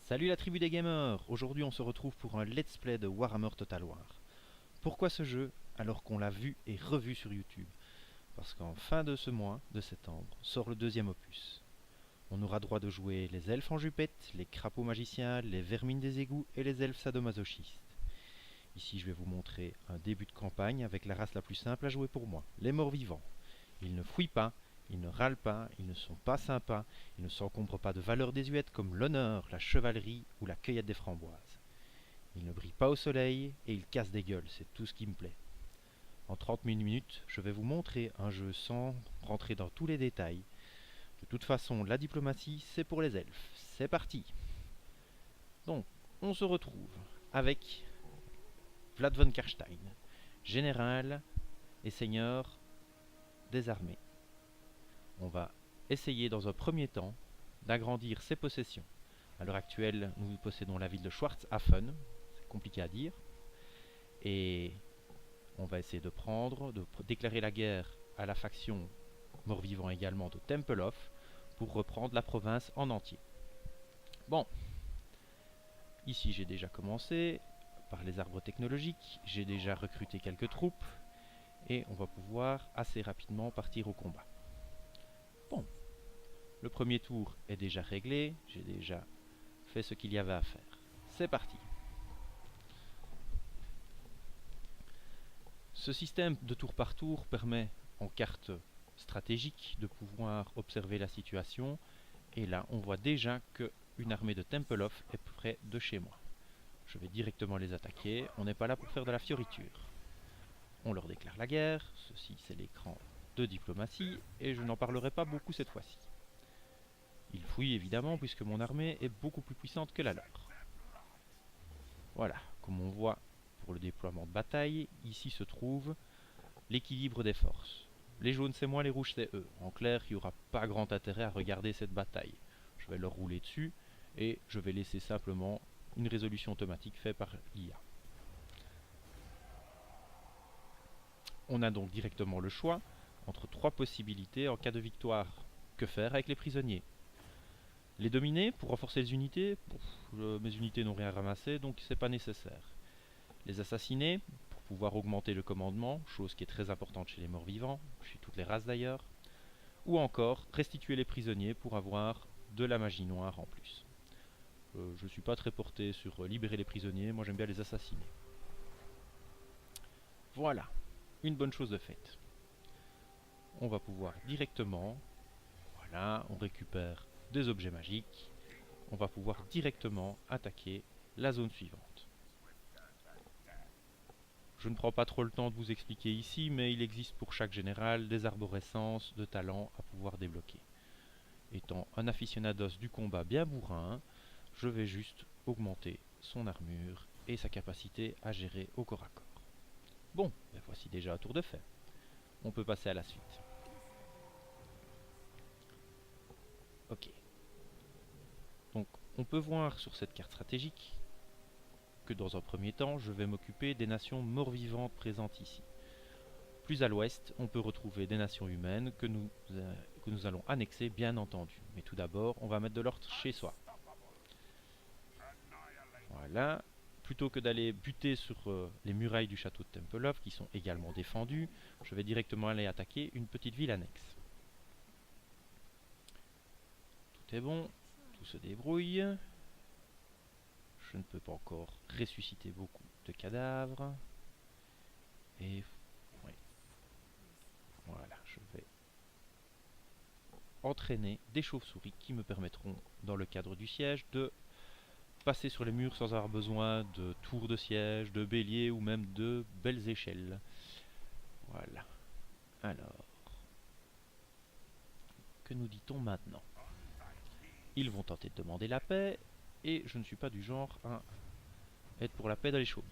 Salut la tribu des gamers. Aujourd'hui on se retrouve pour un let's play de Warhammer Total War. Pourquoi ce jeu alors qu'on l'a vu et revu sur YouTube? Parce qu'en fin de ce mois de septembre sort le deuxième opus. On aura droit de jouer les elfes en jupette, les crapauds magiciens, les vermines des égouts et les elfes sadomasochistes. Ici je vais vous montrer un début de campagne avec la race la plus simple à jouer pour moi, les morts-vivants. Ils ne fouillent pas, ils ne râlent pas, ils ne sont pas sympas, ils ne s'encombrent pas de valeurs désuètes comme l'honneur, la chevalerie ou la cueillette des framboises. Ils ne brillent pas au soleil et ils cassent des gueules, c'est tout ce qui me plaît. En 30 minutes, je vais vous montrer un jeu sans rentrer dans tous les détails. De toute façon, la diplomatie, c'est pour les elfes. C'est parti. Donc, on se retrouve avec Vlad von Karstein, général et seigneur des armées. On va essayer dans un premier temps d'agrandir ses possessions. À l'heure actuelle, nous possédons la ville de Schwarzhafen, c'est compliqué à dire, et on va essayer de déclarer la guerre à la faction mort-vivant également de Tempelhof pour reprendre la province en entier. Bon, ici j'ai déjà commencé par les arbres technologiques, j'ai déjà recruté quelques troupes et on va pouvoir assez rapidement partir au combat. Bon, le premier tour est déjà réglé, j'ai déjà fait ce qu'il y avait à faire. C'est parti. Ce système de tour par tour permet en carte stratégique de pouvoir observer la situation et là on voit déjà qu'une armée de Tempelhof est près de chez moi. Je vais directement les attaquer, on n'est pas là pour faire de la fioriture. On leur déclare la guerre, ceci c'est l'écran de diplomatie et je n'en parlerai pas beaucoup cette fois-ci. Ils fouillent évidemment puisque mon armée est beaucoup plus puissante que la leur. Voilà, comme on voit pour le déploiement de bataille, ici se trouve l'équilibre des forces. Les jaunes c'est moi, les rouges c'est eux. En clair, il n'y aura pas grand intérêt à regarder cette bataille. Je vais leur rouler dessus et je vais laisser simplement une résolution automatique faite par l'IA. On a donc directement le choix entre trois possibilités en cas de victoire. Que faire avec les prisonniers? Les dominer pour renforcer les unités? Mes unités n'ont rien ramassé donc c'est pas nécessaire. Les assassiner pour pouvoir augmenter le commandement, chose qui est très importante chez les morts-vivants, chez toutes les races d'ailleurs, ou encore restituer les prisonniers pour avoir de la magie noire en plus. Je ne suis pas très porté sur libérer les prisonniers, moi j'aime bien les assassiner. Voilà, une bonne chose de faite. On va pouvoir directement, voilà, on récupère des objets magiques, on va pouvoir directement attaquer la zone suivante. Je ne prends pas trop le temps de vous expliquer ici, mais il existe pour chaque général des arborescences de talents à pouvoir débloquer. Étant un aficionados du combat bien bourrin, je vais juste augmenter son armure et sa capacité à gérer au corps à corps. Bon, ben voici déjà un tour de fait. On peut passer à la suite. Ok. Donc, on peut voir sur cette carte stratégique que dans un premier temps, je vais m'occuper des nations mort-vivantes présentes ici. Plus à l'ouest, on peut retrouver des nations humaines que nous allons annexer, bien entendu. Mais tout d'abord, on va mettre de l'ordre chez soi. Voilà. Plutôt que d'aller buter sur les murailles du château de Tempelhof, qui sont également défendues, je vais directement aller attaquer une petite ville annexe. Tout est bon, tout se débrouille. Je ne peux pas encore ressusciter beaucoup de cadavres. Et ouais. Voilà, je vais entraîner des chauves-souris qui me permettront, dans le cadre du siège, de passer sur les murs sans avoir besoin de tours de siège, de béliers ou même de belles échelles. Voilà. Alors, que nous dit-on maintenant? Ils vont tenter de demander la paix, et je ne suis pas du genre à être pour la paix dans les chaumières.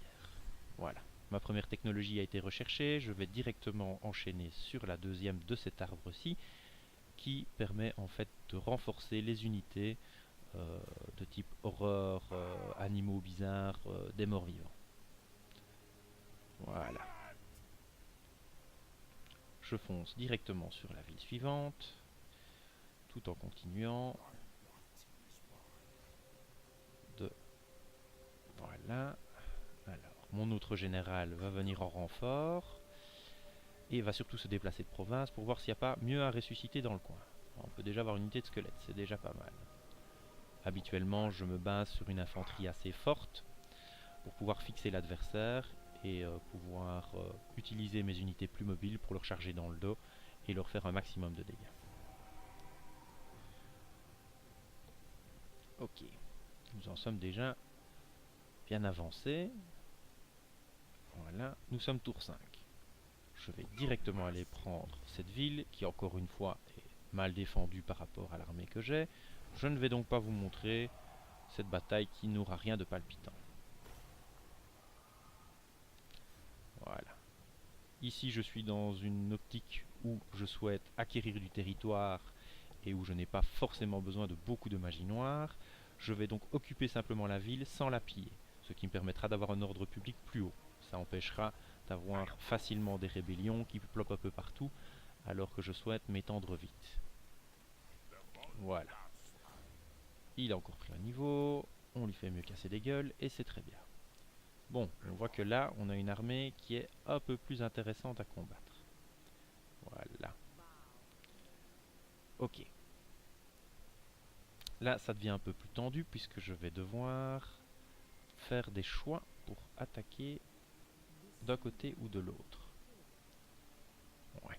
Voilà. Ma première technologie a été recherchée, je vais directement enchaîner sur la deuxième de cet arbre-ci, qui permet en fait de renforcer les unités de type horreur, animaux bizarres, des morts vivants. Voilà. Je fonce directement sur la ville suivante, tout en continuant. Voilà. Alors, mon autre général va venir en renfort et va surtout se déplacer de province pour voir s'il n'y a pas mieux à ressusciter dans le coin. On peut déjà avoir une unité de squelettes, c'est déjà pas mal. Habituellement, je me base sur une infanterie assez forte pour pouvoir fixer l'adversaire et pouvoir utiliser mes unités plus mobiles pour leur charger dans le dos et leur faire un maximum de dégâts. Ok, nous en sommes déjà bien avancés. Voilà, nous sommes tour 5. Je vais directement aller prendre cette ville qui encore une fois est mal défendue par rapport à l'armée que j'ai. Je ne vais donc pas vous montrer cette bataille qui n'aura rien de palpitant. Voilà. Ici je suis dans une optique où je souhaite acquérir du territoire et où je n'ai pas forcément besoin de beaucoup de magie noire. Je vais donc occuper simplement la ville sans la piller, ce qui me permettra d'avoir un ordre public plus haut. Ça empêchera d'avoir facilement des rébellions qui plopent un peu partout, alors que je souhaite m'étendre vite. Voilà. Il a encore pris un niveau, on lui fait mieux casser des gueules, et c'est très bien. Bon, on voit que là, on a une armée qui est un peu plus intéressante à combattre. Voilà. Ok. Là, ça devient un peu plus tendu, puisque je vais devoir faire des choix pour attaquer d'un côté ou de l'autre. Ouais.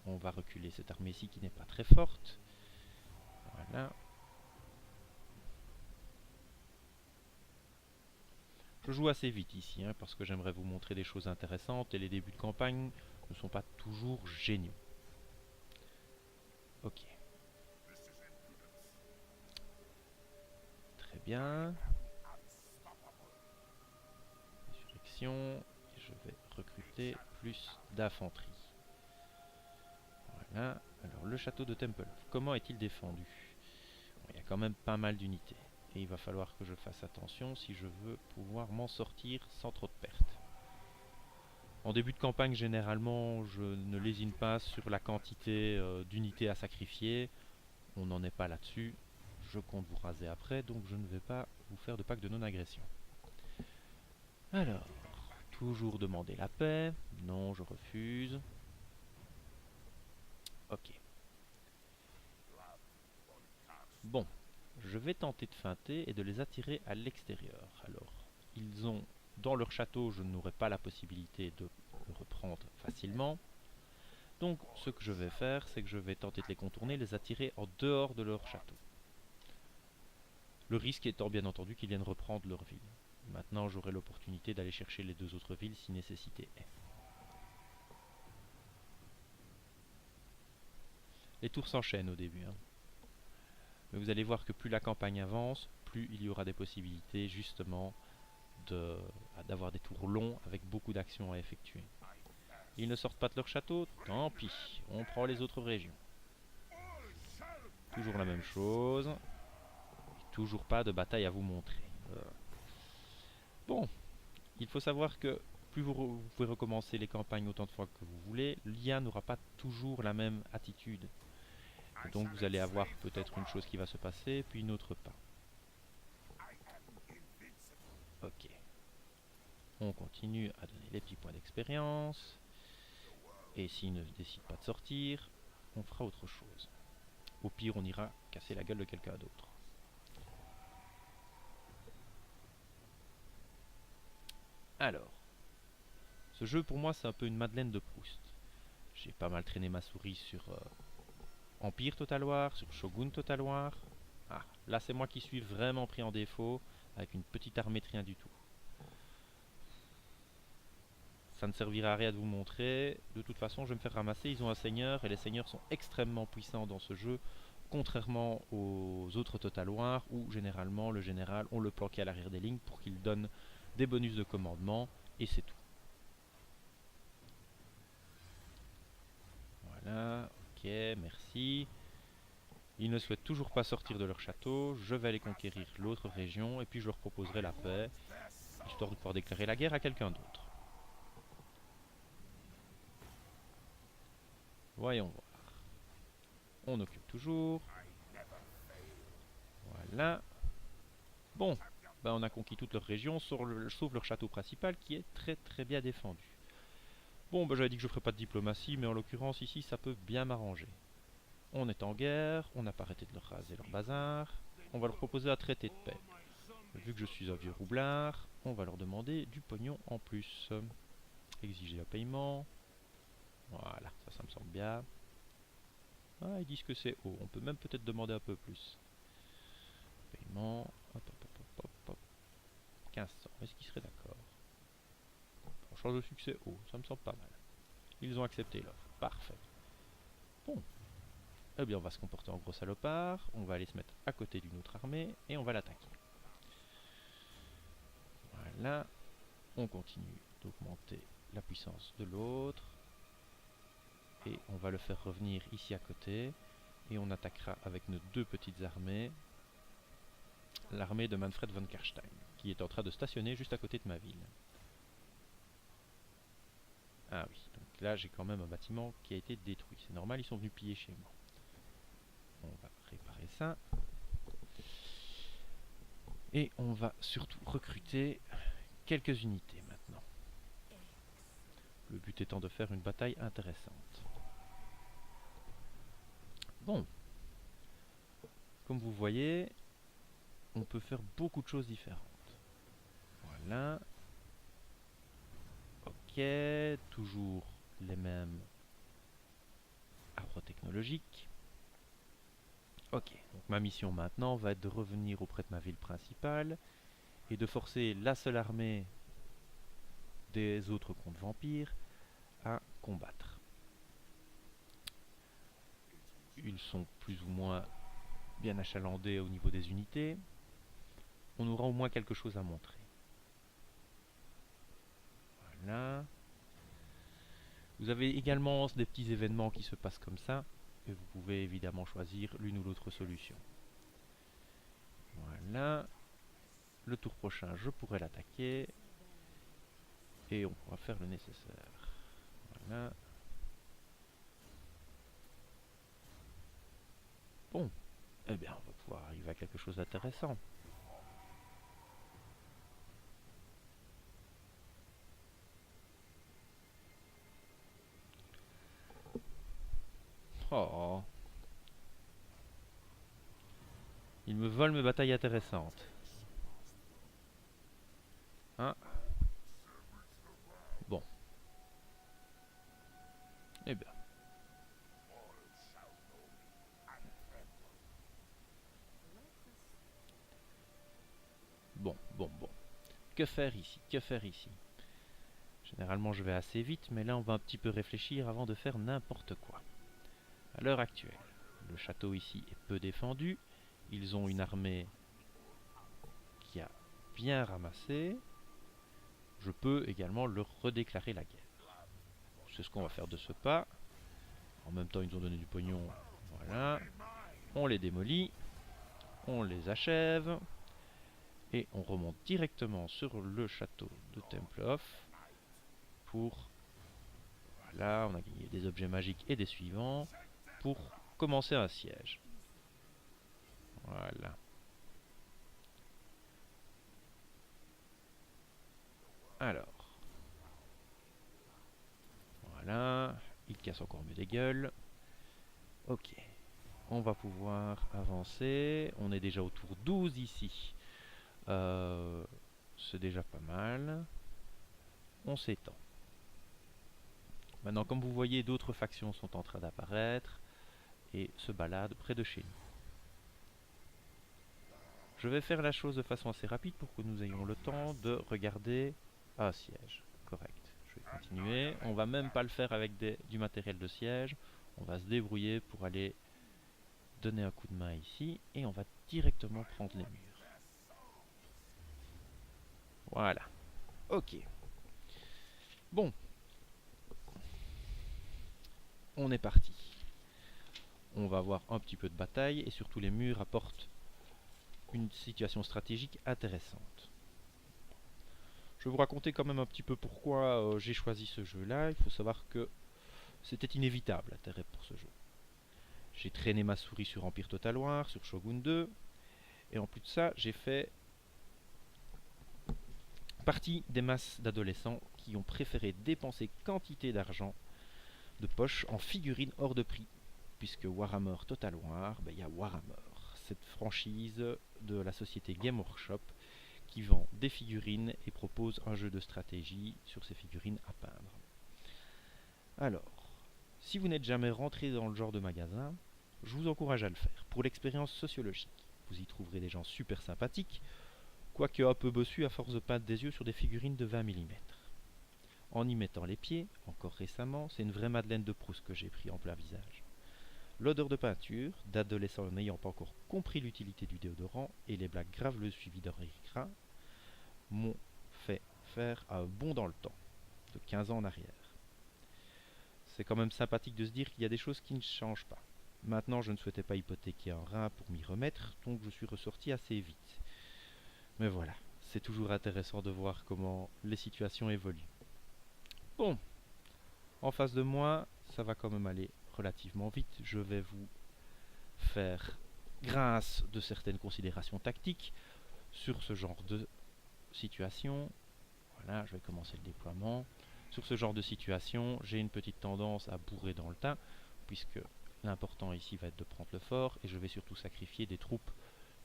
On va reculer cette armée-ci qui n'est pas très forte. Voilà. Je joue assez vite ici, hein, parce que j'aimerais vous montrer des choses intéressantes et les débuts de campagne ne sont pas toujours géniaux. Ok. Très bien. Insurrection. Et je vais recruter plus d'infanterie. Voilà. Alors, le château de Tempelhof, comment est-il défendu? Bon, il y a quand même pas mal d'unités. Et il va falloir que je fasse attention si je veux pouvoir m'en sortir sans trop de pertes. En début de campagne, généralement, je ne lésine pas sur la quantité d'unités à sacrifier. On n'en est pas là-dessus. Je compte vous raser après, donc je ne vais pas vous faire de pacte de non-agression. Alors, toujours demander la paix. Non, je refuse. Ok. Bon, je vais tenter de feinter et de les attirer à l'extérieur. Alors, ils ont, dans leur château, je n'aurai pas la possibilité de le reprendre facilement. Donc, ce que je vais faire, c'est que je vais tenter de les contourner, les attirer en dehors de leur château. Le risque étant bien entendu qu'ils viennent reprendre leur ville. Maintenant, j'aurai l'opportunité d'aller chercher les deux autres villes si nécessité est. Les tours s'enchaînent au début, hein. Mais vous allez voir que plus la campagne avance, plus il y aura des possibilités justement d'avoir des tours longs avec beaucoup d'actions à effectuer. Ils ne sortent pas de leur château, tant pis, on prend les autres régions. Toujours la même chose. Et toujours pas de bataille à vous montrer. Bon, il faut savoir que plus vous pouvez recommencer les campagnes autant de fois que vous voulez, l'IA n'aura pas toujours la même attitude. Et donc vous allez avoir peut-être une chose qui va se passer, puis une autre pas. Ok. On continue à donner les petits points d'expérience. Et s'il ne décide pas de sortir, on fera autre chose. Au pire, on ira casser la gueule de quelqu'un d'autre. Alors, ce jeu pour moi c'est un peu une Madeleine de Proust. J'ai pas mal traîné ma souris sur Empire Total War, sur Shogun Total War. Ah, là c'est moi qui suis vraiment pris en défaut, avec une petite armée de rien du tout. Ça ne servira à rien de vous montrer. De toute façon, je vais me faire ramasser. Ils ont un seigneur et les seigneurs sont extrêmement puissants dans ce jeu, contrairement aux autres Total War où généralement le général, on le planquait à l'arrière des lignes pour qu'il donne des bonus de commandement et c'est tout. Voilà, ok, merci. Ils ne souhaitent toujours pas sortir de leur château. Je vais aller conquérir l'autre région et puis je leur proposerai la paix, histoire de pouvoir déclarer la guerre à quelqu'un d'autre. Voyons voir. On occupe toujours. Voilà. Bon, ben, on a conquis toute leur région, sauf leur château principal qui est très bien défendu. Bon, ben, j'avais dit que je ferais pas de diplomatie, mais en l'occurrence ici ça peut bien m'arranger. On est en guerre, on n'a pas arrêté de leur raser leur bazar, on va leur proposer un traité de paix. Vu que je suis un vieux roublard, on va leur demander du pognon en plus. Exiger un paiement. Voilà, ça me semble bien. Ah, ils disent que c'est haut, on peut même peut-être demander un peu plus. Paiement, hop. 1500, est-ce qu'ils seraient d'accord? On change de succès haut, ça me semble pas mal. Ils ont accepté l'offre, parfait. Bon, eh bien on va se comporter en gros salopard, on va aller se mettre à côté d'une autre armée et on va l'attaquer. Voilà, on continue d'augmenter la puissance de l'autre. Et on va le faire revenir ici à côté. Et on attaquera avec nos deux petites armées l'armée de Manfred von Karstein, qui est en train de stationner juste à côté de ma ville. Ah oui, donc là j'ai quand même un bâtiment qui a été détruit. C'est normal, ils sont venus piller chez moi. On va réparer ça. Et on va surtout recruter quelques unités maintenant. Le but étant de faire une bataille intéressante. Bon. Comme vous voyez, on peut faire beaucoup de choses différentes. Voilà. Ok, toujours les mêmes arbres technologiques. Ok, donc ma mission maintenant va être de revenir auprès de ma ville principale et de forcer la seule armée des autres comtes vampires à combattre. Ils sont plus ou moins bien achalandés au niveau des unités. On aura au moins quelque chose à montrer. Voilà. Vous avez également des petits événements qui se passent comme ça, et vous pouvez évidemment choisir l'une ou l'autre solution. Voilà. Le tour prochain, je pourrai l'attaquer, et on pourra faire le nécessaire. Voilà. Bon, eh bien on va pouvoir arriver à quelque chose d'intéressant. Oh. Il me vole mes batailles intéressantes. Hein? Bon. Eh bien. Bon. Que faire ici? Que faire ici? Généralement je vais assez vite, mais là on va un petit peu réfléchir avant de faire n'importe quoi. À l'heure actuelle, le château ici est peu défendu. Ils ont une armée qui a bien ramassé. Je peux également leur redéclarer la guerre. C'est ce qu'on va faire de ce pas. En même temps, ils nous ont donné du pognon. Voilà. On les démolit. On les achève. Et on remonte directement sur le château de Templehof pour... Voilà, on a gagné des objets magiques et des suivants pour commencer un siège. Voilà. Alors. Voilà. Il casse encore mieux des gueules. Ok. On va pouvoir avancer. On est déjà autour 12 ici. C'est déjà pas mal. On s'étend. Maintenant, comme vous voyez, d'autres factions sont en train d'apparaître et se baladent près de chez nous. Je vais faire la chose de façon assez rapide pour que nous ayons le temps de regarder un siège. Correct. Je vais continuer. On va même pas le faire avec du matériel de siège. On va se débrouiller pour aller donner un coup de main ici et on va directement prendre les murs. Voilà. Ok. Bon. On est parti. On va avoir un petit peu de bataille et surtout les murs apportent une situation stratégique intéressante. Je vais vous raconter quand même un petit peu pourquoi j'ai choisi ce jeu-là. Il faut savoir que c'était inévitable l'intérêt pour ce jeu. J'ai traîné ma souris sur Empire Total War, sur Shogun 2, et en plus de ça, j'ai fait Partie des masses d'adolescents qui ont préféré dépenser quantité d'argent de poche en figurines hors de prix, puisque Warhammer Total War, il y a Warhammer, cette franchise de la société Game Workshop qui vend des figurines et propose un jeu de stratégie sur ces figurines à peindre. Alors, si vous n'êtes jamais rentré dans le genre de magasin, je vous encourage à le faire, pour l'expérience sociologique. Vous y trouverez des gens super sympathiques, quoique un peu bossus à force de peindre des yeux sur des figurines de 20 mm. En y mettant les pieds, encore récemment, c'est une vraie Madeleine de Proust que j'ai pris en plein visage. L'odeur de peinture, d'adolescents n'ayant pas encore compris l'utilité du déodorant, et les blagues graveleuses suivies d'un rire gras, m'ont fait faire un bond dans le temps, de 15 ans en arrière. C'est quand même sympathique de se dire qu'il y a des choses qui ne changent pas. Maintenant, je ne souhaitais pas hypothéquer un rein pour m'y remettre, donc je suis ressorti assez vite. Mais voilà, c'est toujours intéressant de voir comment les situations évoluent. Bon, en face de moi, ça va quand même aller relativement vite. Je vais vous faire grâce de certaines considérations tactiques sur ce genre de situation. Voilà, je vais commencer le déploiement. Sur ce genre de situation, j'ai une petite tendance à bourrer dans le tas, puisque l'important ici va être de prendre le fort, et je vais surtout sacrifier des troupes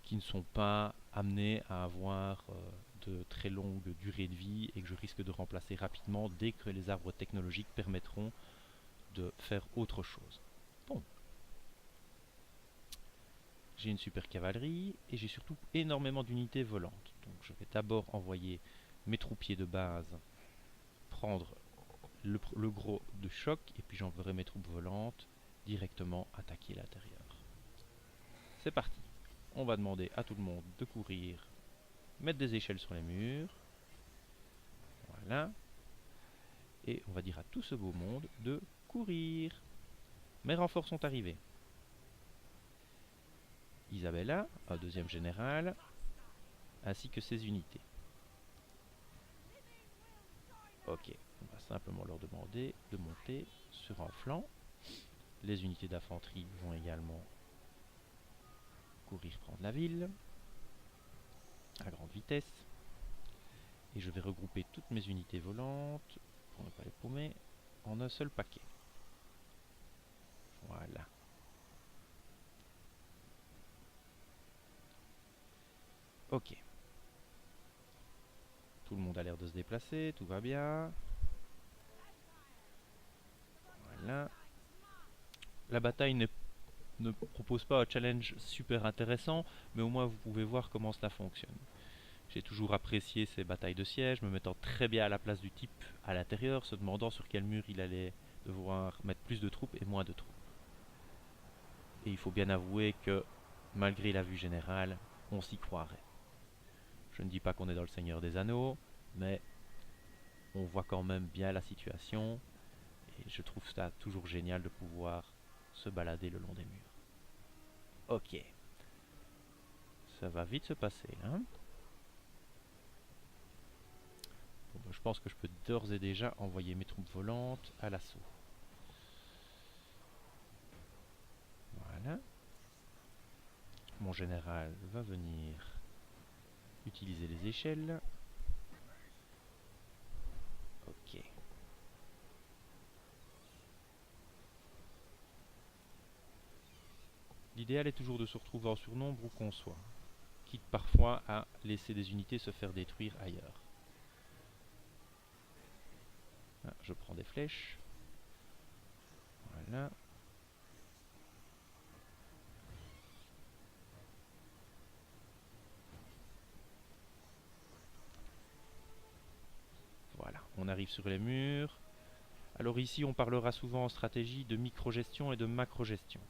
qui ne sont pas amenées à avoir de très longue durée de vie, et que je risque de remplacer rapidement dès que les arbres technologiques permettront de faire autre chose. Bon. J'ai une super cavalerie, et j'ai surtout énormément d'unités volantes. Donc je vais d'abord envoyer mes troupiers de base prendre le gros de choc, et puis j'enverrai mes troupes volantes directement attaquer l'intérieur. C'est parti. On va demander à tout le monde de courir, mettre des échelles sur les murs. Voilà. Et on va dire à tout ce beau monde de courir. Mes renforts sont arrivés. Isabella, un deuxième général, ainsi que ses unités. Ok, on va simplement leur demander de monter sur un flanc. Les unités d'infanterie vont également courir prendre la ville à grande vitesse. Et je vais regrouper toutes mes unités volantes, pour ne pas les paumer, en un seul paquet. Voilà. Ok. Tout le monde a l'air de se déplacer, tout va bien. Voilà. La bataille ne propose pas un challenge super intéressant, mais au moins vous pouvez voir comment cela fonctionne. J'ai toujours apprécié ces batailles de siège, me mettant très bien à la place du type à l'intérieur, se demandant sur quel mur il allait devoir mettre plus de troupes et moins de troupes. Et il faut bien avouer que, malgré la vue générale, on s'y croirait. Je ne dis pas qu'on est dans le Seigneur des Anneaux, mais on voit quand même bien la situation, et je trouve ça toujours génial de pouvoir se balader le long des murs. Ok. Ça va vite se passer, hein. Bon, ben, je pense que je peux d'ores et déjà envoyer mes troupes volantes à l'assaut. Voilà. Mon général va venir utiliser les échelles. Ok. L'idéal est toujours de se retrouver en surnombre où qu'on soit, quitte parfois à laisser des unités se faire détruire ailleurs. Ah, je prends des flèches. Voilà. Voilà, on arrive sur les murs. Alors ici, on parlera souvent en stratégie de micro-gestion et de macro-gestion.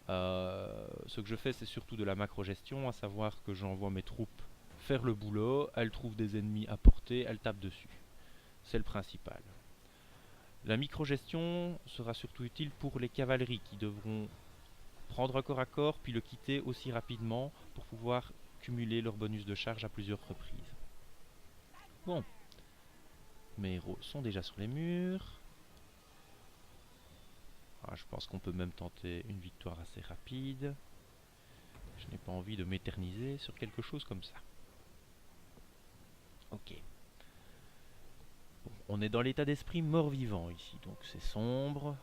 Ce que je fais, c'est surtout de la macro-gestion, à savoir que j'envoie mes troupes faire le boulot, elles trouvent des ennemis à portée, elles tapent dessus. C'est le principal. La micro-gestion sera surtout utile pour les cavaleries qui devront prendre un corps à corps puis le quitter aussi rapidement pour pouvoir cumuler leur bonus de charge à plusieurs reprises. Bon, mes héros sont déjà sur les murs. Ah, je pense qu'on peut même tenter une victoire assez rapide. Je n'ai pas envie de m'éterniser sur quelque chose comme ça. Ok. Bon, on est dans l'état d'esprit mort-vivant ici, donc c'est sombre,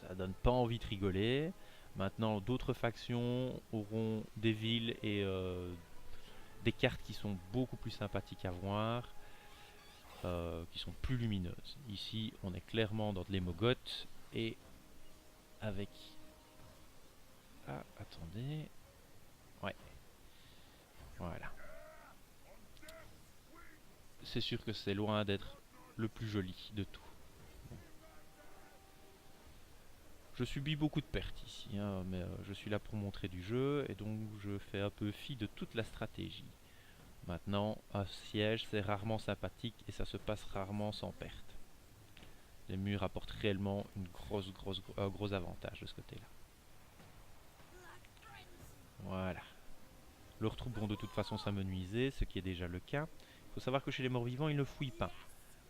ça donne pas envie de rigoler. Maintenant, d'autres factions auront des villes et des cartes qui sont beaucoup plus sympathiques à voir, qui sont plus lumineuses. Ici, on est clairement dans de l'Emogoth et avec... Ah, attendez... Ouais, voilà. C'est sûr que c'est loin d'être le plus joli de tout. Je subis beaucoup de pertes ici, hein, mais je suis là pour montrer du jeu et donc je fais un peu fi de toute la stratégie. Maintenant, un siège c'est rarement sympathique et ça se passe rarement sans perte. Les murs apportent réellement un gros avantage de ce côté-là. Voilà. Leurs troupes vont de toute façon s'amenuiser, ce qui est déjà le cas. Il faut savoir que chez les morts-vivants, ils ne fouillent pas.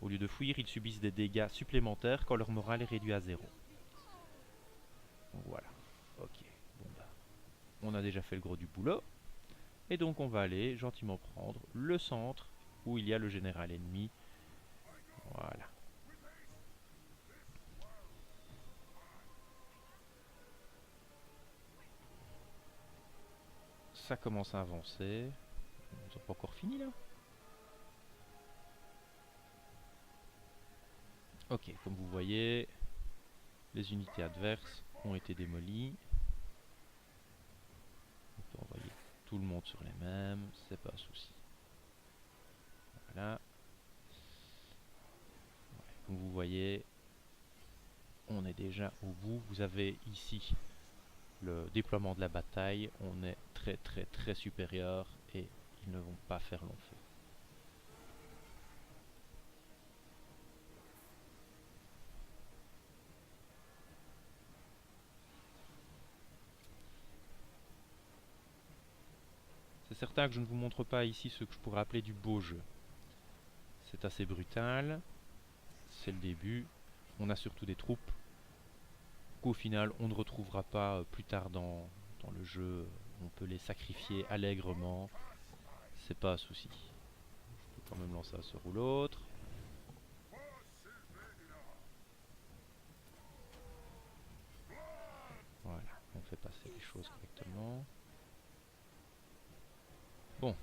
Au lieu de fuir, ils subissent des dégâts supplémentaires quand leur morale est réduit à 0. Donc voilà. Ok. Bon bah, on a déjà fait le gros du boulot. Et donc on va aller gentiment prendre le centre où il y a le général ennemi. Voilà. Ça commence à avancer. Ils n'ont pas encore fini là. Ok, comme vous voyez, les unités adverses ont été démolies. On peut envoyer tout le monde sur les mêmes, c'est pas un souci. Voilà. Ouais, comme vous voyez, on est déjà au bout. Vous avez ici le déploiement de la bataille. On est très supérieur et ils ne vont pas faire long feu. C'est certain que je ne vous montre pas ici ce que je pourrais appeler du beau jeu. C'est assez brutal. C'est le début. On a surtout des troupes qu'au final on ne retrouvera pas plus tard dans le jeu. On peut les sacrifier allègrement. C'est pas un souci. Je peux quand même lancer un sort ou l'autre. Voilà, on fait passer les choses correctement. Bon.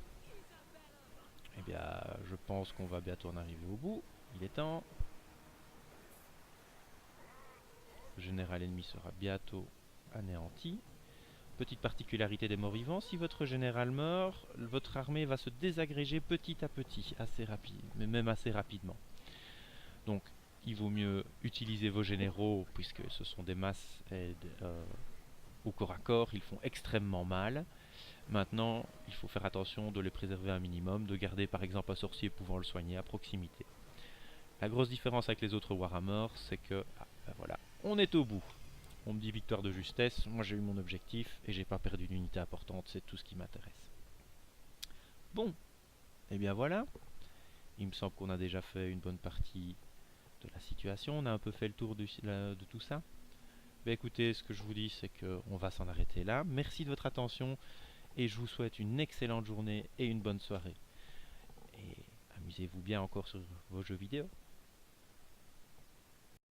Eh bien, je pense qu'on va bientôt en arriver au bout. Il est temps. Le général ennemi sera bientôt anéanti. Petite particularité des morts-vivants, si votre général meurt, votre armée va se désagréger petit à petit, assez rapide, mais même assez rapidement. Donc, il vaut mieux utiliser vos généraux, puisque ce sont des masses au corps à corps, ils font extrêmement mal. Maintenant, il faut faire attention de les préserver un minimum, de garder par exemple un sorcier pouvant le soigner à proximité. La grosse différence avec les autres Warhammer, c'est que, ben voilà, on est au bout. On me dit victoire de justesse, moi j'ai eu mon objectif et j'ai pas perdu d'unité importante, c'est tout ce qui m'intéresse. Bon, et bien voilà, il me semble qu'on a déjà fait une bonne partie de la situation, on a un peu fait le tour de tout ça. Ben écoutez, ce que je vous dis c'est qu'on va s'en arrêter là. Merci de votre attention et je vous souhaite une excellente journée et une bonne soirée. Et amusez-vous bien encore sur vos jeux vidéo.